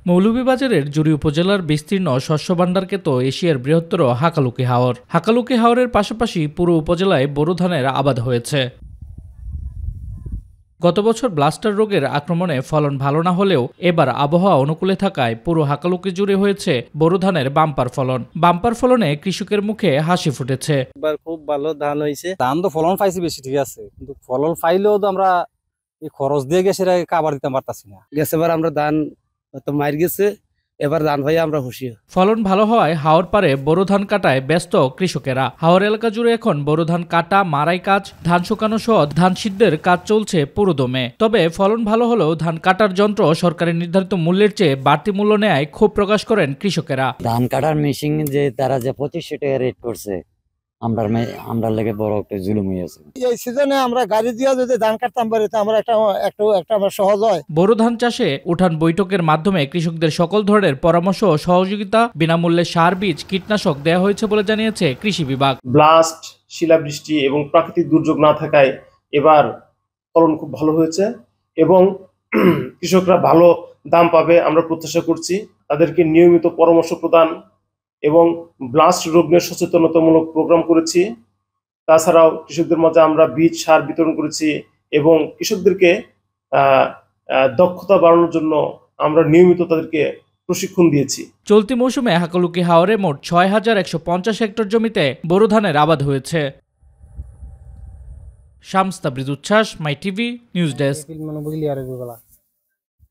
মৌলভীবাজারের জুড়ি উপজেলার বিস্তীর্ণ শস্য ভাণ্ডারকে তো এশিয়ার বৃহত্তর হাকালুকি হাওর। হাকালুকি হাওরের পাশাপাশি পুরো উপজেলায় বোরো ধানের আবাদ হয়েছে। গত বছর ব্লাস্টার রোগের আক্রমণে ফলন ভালো না হলেও এবার আবহাওয়া অনুকূলে থাকায় পুরো হাকালুকি জুড়ে হয়েছে বোরো ধানের বাম্পার ফলন। বাম্পার ফলনে কৃষকের মুখে হাসি ফুটেছে। এবার খুব ভালো ধান হয়েছে। ধান তো ফলন পাইছি বেশি, ঠিক আছে, কিন্তু ফলন পাইলেও তো আমরা এই খরচ দিয়ে গেছে কাবার দিতে পারতাছি না। এবার আমরা ধান তো মার গেছে, এবার ধান ভাই আমরা খুশি। ফলন ভালো হওয়ায় হাওর পারে বোরো ধান কাটায় ব্যস্ত কৃষকেরা। হাওর এলাকা জুড়ে এখন বোরো ধান কাটা, মারাই কাজ, ধান শুকানো সহ ধান সিদ্ধের কাজ চলছে পুরোদমে। তবে ফলন ভালো হলেও ধান কাটার যন্ত্র সরকারের নির্ধারিত মূল্যের চেয়ে বাড়তি মূল্য নেয় ক্ষোভ প্রকাশ করেন কৃষকেরা। ধান কাটার মেশিন যে তারা যে 2500 টাকা রেট করছে, আমরা লেগে বড় একটা জুলুম হয়েছে। এই সিজনে আমরা গাড়ি দিয়ে যদি ধান কাটতাম পারি তো আমরা একটা সহজ হয়। বোরো ধান চাষে উঠান বৈঠকের মাধ্যমে কৃষকদের সকল ধরনের পরামর্শ ও সহযোগিতা, বিনামূল্যে সার, বীজ, কীটনাশক দেওয়া হয়েছে বলে জানিয়েছে কৃষি বিভাগ। ব্লাস্ট, শিলাবৃষ্টি এবং প্রাকৃতিক দুর্যোগ না থাকায় এবার ফলন খুব ভালো হয়েছে এবং কৃষকরা ভালো দাম পাবে আমরা প্রত্যাশা করছি। তাদেরকে নিয়মিত পরামর্শ প্রদান এবং ব্লাস্ট রোগ নিয়ে সচেতনতামূলক প্রোগ্রাম করেছি। তাছাড়াও কৃষকদের মাঝে আমরা বীজ, সার বিতরণ করেছি এবং কৃষকদেরকে দক্ষতা বাড়ানোর জন্য আমরা নিয়মিত তাদেরকে প্রশিক্ষণ দিয়েছি। চলতি মৌসুমে হাকালুকি হাওরে মোট 6150 হেক্টর জমিতে বোরো ধানের আবাদ হয়েছে। শামস তাবরিজ উচ্ছ্বাস, মাই টিভি নিউজ ডেস্ক।